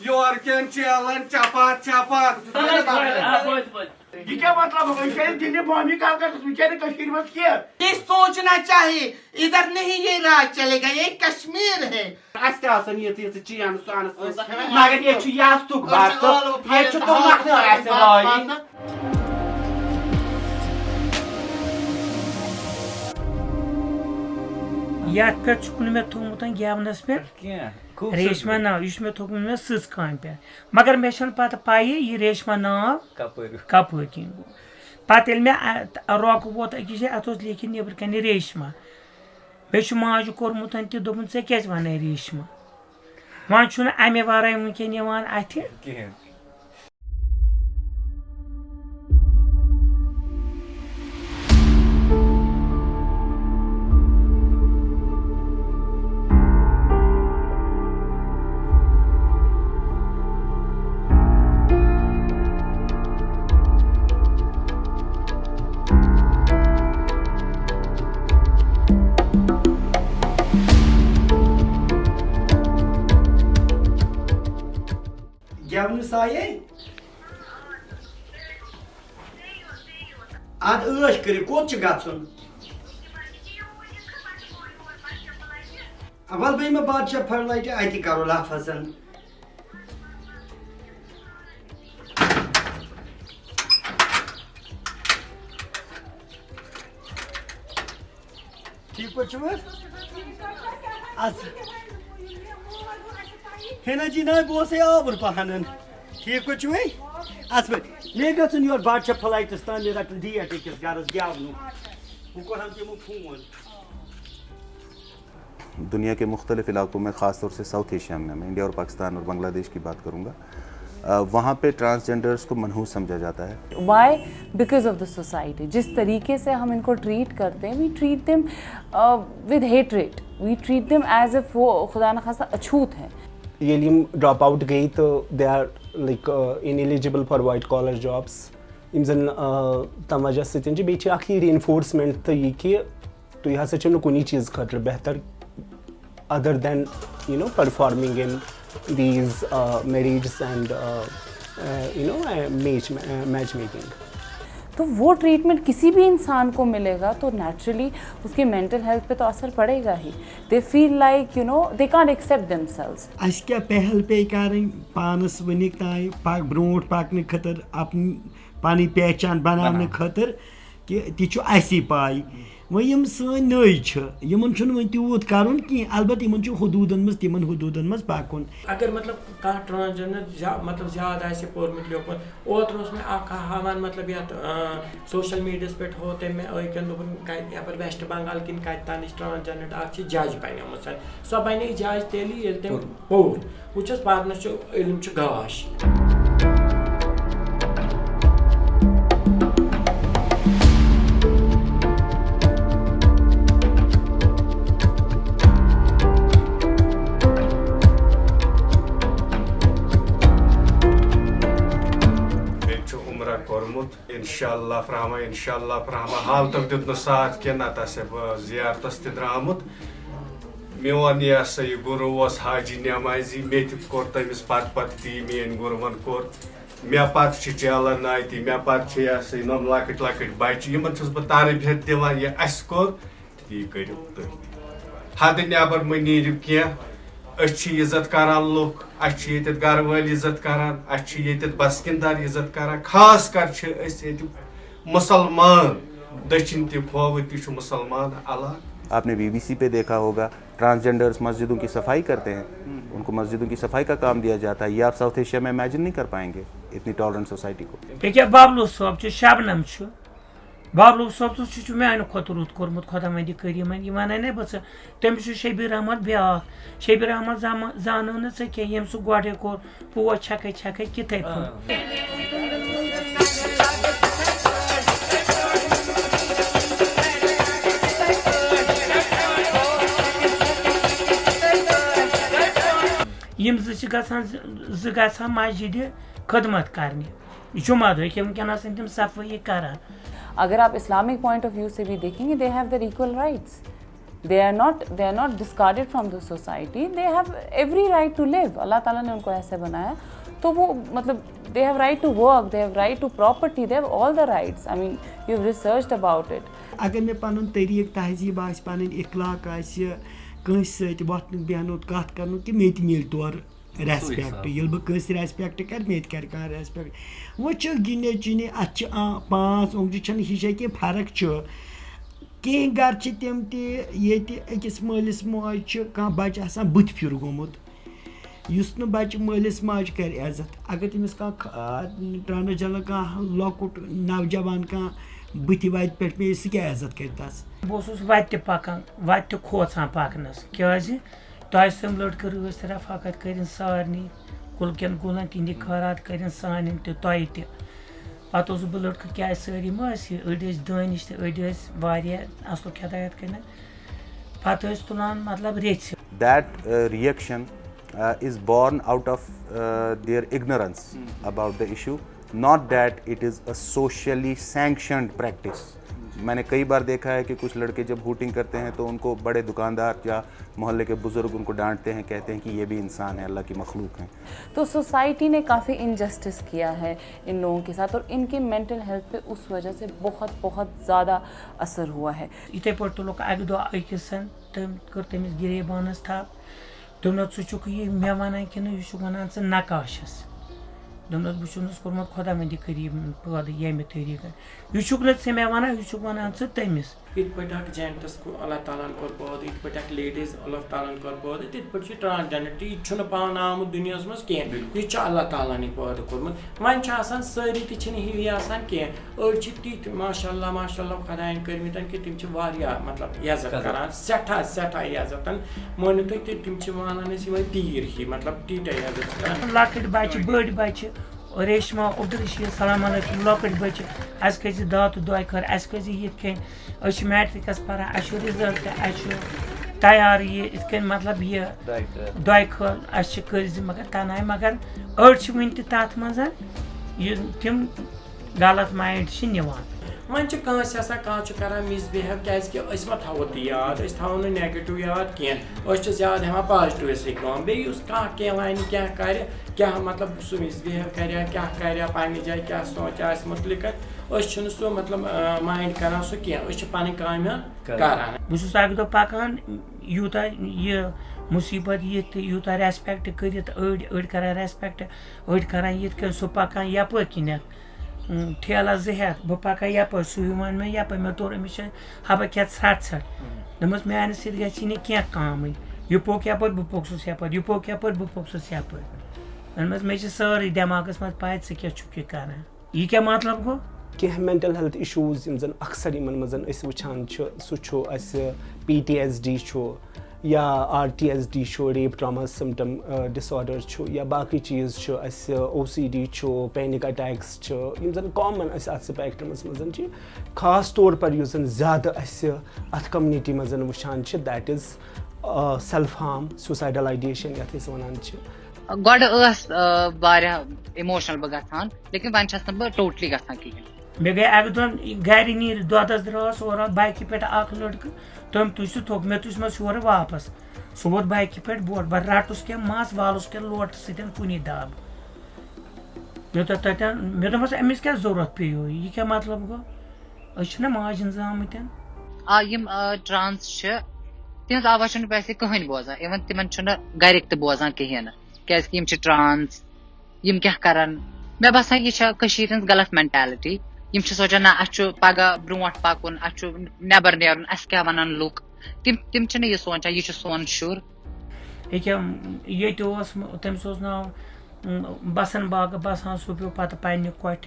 Your can चलन चपात चपात ये क्या मतलब होगा? बेचारे दिन में बॉम्बी काम करते बेचारे कश्मीर में किया। ये सोचना चाहिए इधर नहीं ये राज चलेगा, ये कश्मीर है। आस्ते आसन ये चीन सान मगर ये छु यास्तुक बात ये छु तो मखन आसे भाई याद पे चुकन में थोमुत गेवनस पे रेशमा नाव यह मे थोक मे सज कान पे मगर मे पता पाई ये रेशमा नाव कप किन गो पत मे रोक वोत अकिस अत लिखित नबर कन रेशमा मे माज कोर्मुत दोपन ऐ क्या वन रेशमा वन अमे वर वनकन अथ साये अद ऐश कर कोत गन वल बे मैं बादशाह फरलाइट अत करो लफजन ठीक पे हेना जी ना बस आवर पहन ठीक पे अस पे मे गन योर बादशाह फ्लाइटस तान रट डेट अकिस गरस गेवनु बह कर तमो फोन। दुनिया के मुख्तलिफ इलाकों में ख़ास तौर से साउथ एशिया में मैं इंडिया और पाकिस्तान और बांग्लादेश की बात करूँगा, वहाँ पे ट्रांसजेंडर्स को मनहूस समझा जाता है। Why because of the society जिस तरीके से हम इनको ट्रीट करते हैं we treat them with hatred, we treat them as if वो खुदा न खासा अछूत है। ये ड्रॉप आउट गई तो they are like ineligible for white collar jobs यम जन तम वजह सत बी रीइंफोर्समेंट तो ये कि तुम हसा कुछ चीज़ खतर बेहतर other than performing in these marriages and matchmaking. तो वो ट्रीटमेंट किसी भी इंसान को मिलेगा तो नेचुरली उसकी मेंटल हेल्थ पे तो असर पड़ेगा ही। They feel like they can't accept themselves. अस क्या पहल पे करें पानस वनिक ताई ब्रोट पकने खतर अपनी पानी पहचान बनाने खतर कि ती असी पाई वह यम सन नई यमन वन तूत कर अलबत् हदूदन मज पकुन। अगर मतलब कह ट्रांसजेंडर मतलब ज्यादा पोर्मुत लियोमुत ओतर मे हावान मतलब ये सोशल मीडिया पे हो तम अकन दोपन यपर वेस्ट बंगाल किन कत ट्रांसजेंडर जज बनिमुत सो बने जज तेली ये तम पोर वुचस पारनस इल्म गाश। इंशाल्लाह फ्रामा हाल तक दुत साथ कह नत जियारतस द्रामुत मोन यह सा यह गुरु हाजी नमाजी मे कोर तमिस पत ती मेन गुरुवन कोर मे पत चलन ती मे पत यह सा नम लकट लकट बच्चे इन बह तरबियत दिवान यह अस कोर ती करू तुम हद नबर मे नीरु कह इज्जत करान लुक ये घर वाल इज्जत करान ये बसकिंदार इज्जत करान खास कर मुसलमान दक्षिण तोव तु मुसलमान अलग। आपने BBC पे देखा होगा ट्रांसजेंडर्स मस्जिदों की सफाई करते हैं, उनको मस्जिदों की सफाई का काम दिया जाता है। ये आप साउथ एशिया में इमेजिन नहीं कर पाएंगे इतनी टॉलरेंट सोसाइटी को। क्या बाबलू साहब शबनम बाबलू साहब मान खुद रुत कोर्मुत खुदा मंदी करीम वन ना बह तमिस शबीर अहमद ब्या शबीर अहमद जान ना कह यम सह गोडे कोर पोच छक छक किथे यम ज मस्जिद खदमत करने जुमा दो वनकस तम सफाई करान। अगर आप इस्लामिक पॉइंट ऑफ व्यू से भी देखेंगे they have their equal rights. they are not discarded from the society. They have every right to live. Allah Taala ने उनको ऐसे बनाया, तो वो मतलब they have right to work, they have right to property, they have all the rights. I mean, you've researched about it. अगर मे पनुन तरीक तहजीब आस पन इखलाक आस कंस सत वथन बेहनुत कत कर कि मे मिल तौर रेस्पेक्ट ये बह कंस रेस्पेक्ट कर मे कर कह रेस्पेक्ट वो गिने चिने अत 5 उंगज हिशा कि फर्क कह गर तम तकिस मालिस माज कह बच आसान बुथ फिर गोमुत युस न बच मालिस माज कर इज्जत अगर तमिस ट्रांसजेंडर कह लकुट नौजवान कह बुथ वत पे मे सह क्या इज्जत कर तस बह वत पकान वत खोचान पकनस क्या तम लड़क रस रफाकत कर सारे कुलकन गुलन तिंद खैरात कर सान तह पत बह लड़क क्या सारी अड़ दानिश तो अड़ असल हिदायत कर पत तुलान मतलब रेत that reaction is born out of their ignorance about the issue, not that it is a socially sanctioned practice. मैंने कई बार देखा है कि कुछ लड़के जब हूटिंग करते हैं तो उनको बड़े दुकानदार या मोहल्ले के बुजुर्ग उनको डांटते हैं, कहते हैं कि ये भी इंसान है, अल्लाह की मखलूक हैं. तो सोसाइटी ने काफ़ी इनजस्टिस किया है इन लोगों के साथ और इनके मेंटल हेल्थ पे उस वजह से बहुत बहुत ज़्यादा असर हुआ है. इथे पे तुल अक दह अकिसन तम कर तमिस गिरेबानस थप दोन चुक ये मे वन कि वन च नकाशस दोन बस कोर्मुत खुदा मंदी करीब पैदा ये तरीका यह मे वन यह वन तमिस इत पे जेंट्स को अल्लाह ताला कोर पैदा इत पे लेडीज अल्लाह ताला कोर पैदा इत पे ट्रांसजेंडर यह पान आमुत दुनिया मज कह यह अल्लाह ताला ने पैदा कोर्मुत वन सारी हिवी कह ती माशाल्लाह माशाल्लाह खुदायन कर्मित कि तम मतलब इज्जत करान सठा सठा इज्जत मानो तुम तम वानान तीर ही मतलब तीटा इज्जत करान लकट बच्चे बड़ बच्चे रेशमा अब्दुल सलाम लकट बच्चे अस कज दात दुआ कर अस कज ये मैट्रिकस पान रिजल्ट तैयार ये मतलब ये दुआ खल अस कर्ज मगर तनाय मगर अड़ वन तथ मज तम गलत माइंड निवान वन कह मिसबिहेव क्या मा थो याद थो नेगेटिव याद कह ज्यादा हेवान पॉजिटिवसै कम बेस कह वन क्या मतलब सह मिसबिहेव कर क्या कर पन्ने जाए क्या सोच मुतलिक सह मतलब माइंड कर सह कह पन काम करान बस अक दह पकान यूता ये मुसीबत ये यूता रेस्पेक्ट कर अड़ कर रेस्पेक्ट अड़ कर ये सह पकान यप किन ठेला जहत बह पका यप सह वन मे यप मे तोर अमिस हबा खेत षट दमस मान सत ग क्या काम यह पोक यप बह पोकस यप यह पोक यप बह पोकस यप मे सारे दिमागस मज पाए क्या कर यह क्या मतलब गो कह मेंटल हेल्थ इशूज जन अक्सर इन मज वुचान सह PTSD या RTSD rape trauma symptom disorder या बाकी चीज़ OCD पैनिक अटैक्स जन कॉमन अत स्पेक्ट्रमस मज खास तौर पर ज़्यादा अत कम्युनिटी मज वुचान that is self harm suicidal ideation ये वन गड इमोशनल बह गसान लेकिन वन बह टोटली गसान कहें मे गई अक दिन गर नीर दोदस द्रास और बाइक पे लड़क तम तुज थोक मे तुज मोर वापस सह वोत बाइक पे बोट बह रटुस क्या मस वालुस क्या लोट सतन कुनी दाब मे तो तन मे दोपस अमिस क्या जरूरत पे यह क्या मतलब गो अना माजन जामत ट्रांस तिहज आवाज वैसे कहीं बोजान इवन तिमन गरिक तो बोजान कहें क्या ट्रांस यम क्या करान मे बसान यह गलत मेंटालिटी यम सोचान ना पगह ब्रोट पकुन नबर नेरुन क्या वनान लुक तिम यह सोचान यह सोन शुर ये तमिस नाव बसन बाग बसान सह पे पे पन्ने कोठ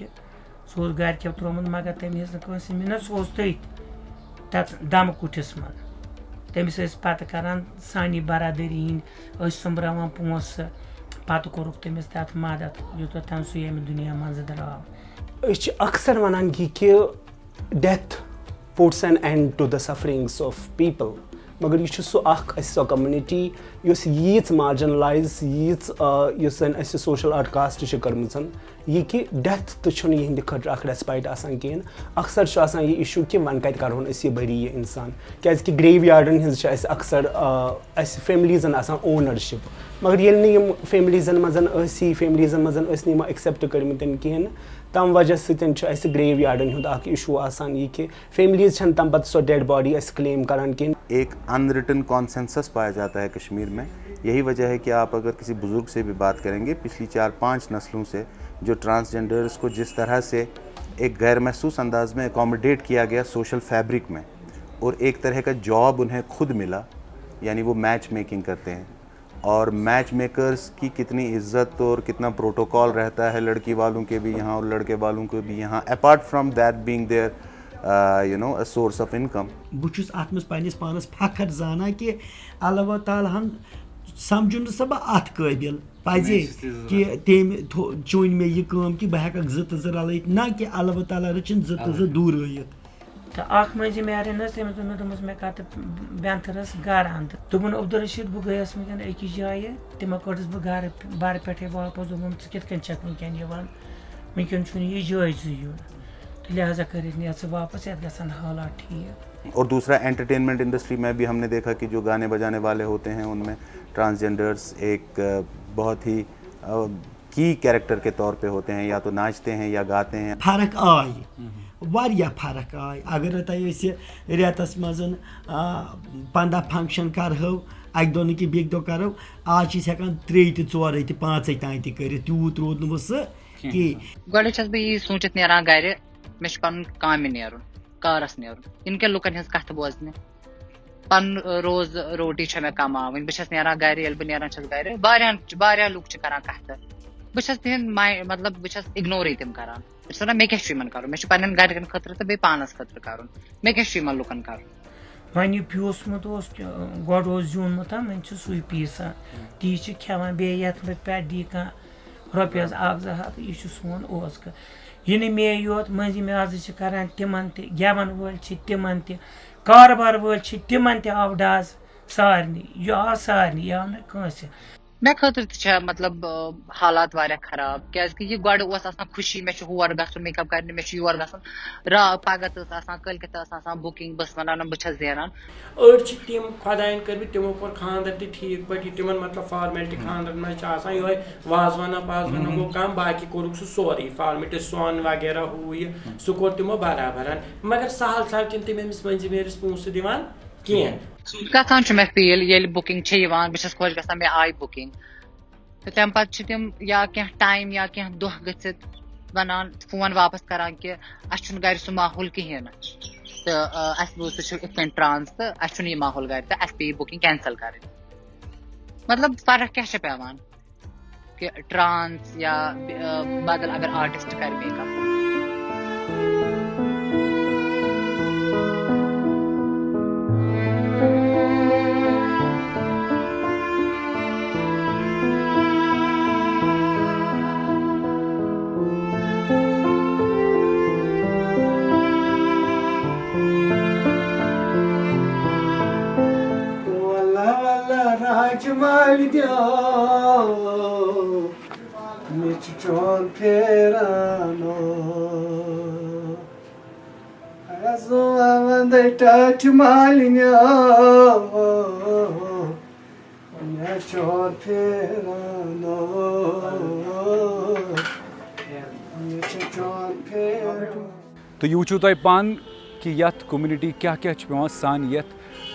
सह गर के त्रोमुत मगर तमिस मिनत सह तथ तथ दम कुठिस मन तमिस पे करान सानी बरादरी हंद सोम्ब्रावान पोस पत कोरुक तमिस तथ मदद यूत तम सह ये दुनिया मज द्राव अक्सर वनान कि death puts an end to the sufferings of people मगर यह सो सो कम्युनिटी यीच मार्जिनलाइज यीच जन सोशल आउटकास्ट कर्म यह कि डेथ तो यहंद खतर रेस्पाइट आसान कहें अक्सर यह इशू कि वन कत करोन यह बरी यह इंसान क्या ग्रेव यार्डन हज अक्सर फेमिलीजन आसान ओनरशिप मगर ये फेमिलीजन मजी फेमिलीजन मज एक्सेप्ट कर्म कहें तम वजह सत ग्रेव यार्डन हूँ इशू आसान यह कि फेमिलीज तम पे सो डेड बॉडी क्लेम करान कहें। एक अनरिटन कॉन्सेंसस पाया जाता है कश्मीर में। यही वजह है कि आप अगर किसी बुज़ुर्ग से भी बात करेंगे पिछली 4-5 नस्लों से जो ट्रांसजेंडर्स को जिस तरह से एक गैर महसूस अंदाज में अकोमोडेट किया गया सोशल फैब्रिक में और एक तरह का जॉब उन्हें खुद मिला, यानी वो मैच मेकिंग करते हैं और मैच मेकर्स की कितनी इज्जत और कितना प्रोटोकॉल रहता है लड़की वालों के भी यहाँ और लड़के वालों के भी यहाँ, apart from that being there you know a source of income. बुछुस आत मस पानिस पानस फखर जाना कि अल्लाह ताला समझुन सब अत काबिल पजे कि तेम चुन मे यह काम कि बह हेक ज रलित ना कि अल्लाह ताला रचिन ज दूर रहित। तो अख मजी मेरन तमिस मे कत बेंथरस गर अंदर दोपन अब्दुल रशीद बह गयस वनकन अकिस जाए तमो कड़स बह गर बर पे वापस दोपन थ कन चक वनकन वनकन यह जायज यून तो लिहाजा कर वापस ये गसन हालात ठीक। और दूसरा एंटरटेनमेंट इंडस्ट्री में भी हमने देखा कि जो गाने बजाने वाले होते हैं उनमें ट्रांसजेंडर्स एक बहुत ही की कैरेक्टर के तौर पे होते हैं, या तो नाचते हैं या गाते हैं। फर्क आई वारिया फर्क आई अगर तह रेतस मज 15 फंक्शन करो अक दो कि बेक दो करो आज हेकान 3 to 4 to 5 तान कर तूत रोद नो सह कि गोडे छस बह यी सोचित नेरान गर मे पन काम नेरुन कारस नेरुन इनके लुकन हज कथ बोजने पन रोज रोटी मे कमावन बस नेरान गर ये बह नेरान गर वारिया लुक करान कथ बस तिहद मतलब बस इग्नोर तम करान बस मे क्या कर मे पन्न गरकन खतर तो बे पानस खतर कर मे क्या लुकन कर वन यह प्योसमुत गोड जूनमुत वन सू पीसा ती खेवान बे पे दी कह रुपयस 1-2 हथ यह सोन ओस यह मे योत मजी मज करान तिमन तवन वल तिमन कारबार वल तिमन आव डाज सारनी यह आव सारनी यह आव न कंस मे खतर मतलब हालात वारिया खराब क्या यह गोड खुशी मे हर गन मेकअप कर मे योर गन पगह कलकत बुकिंग बस वन बस देरान अड़ तम खुदायन कर तमो कोर खानदर ठीक पे तिम मतलब फॉर्मेलिटी खानदर में ये वाजवाना पाजवाना गो कम बाकी कोर सोरे फॉर्मेलिटी सोन वगैरह हू यह सह कोर तमो बराबर मगर सहल सहल तम अमिस मंजी मेरिस पोस दिवान कह गसान मे फील ये बुकिंग बस खुश गसान मे आई बुकिंग तो तम पे तम या क्या टाइम या क्या दुह गसित वनान फोन वापस करान कि अस गर सह माहौल कहें तो अस बूज सह ट्रांस तो अस यह माहौल गर तो अस पे बुकिंग कैंसल कर मतलब फर्क क्या पेवान कि ट्रांस या बदल अगर आर्टिस्ट कर मेकअप। राजमाल मिठोन फेरानो आजो आवंदे टच मालिन्या मिठोन फेरानो मिठोन फेरानो। तो यह वुचु तुम पान कि यथ कम्युनिटी क्या क्या पेवान सान यथ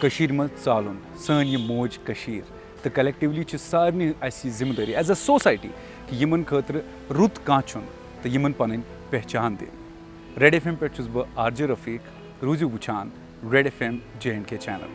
कशीर मज चालुन सान ये मोज कशीर तो कलेक्टिवली सारे अस जिम्मेदारी एज अ सोसाइटी कि यमन खतर रुत कह तो यमन पन पहचान दिन। रेड FM पे बह RJ रफीक रूजू वुचान रेड FM J&K चैनल।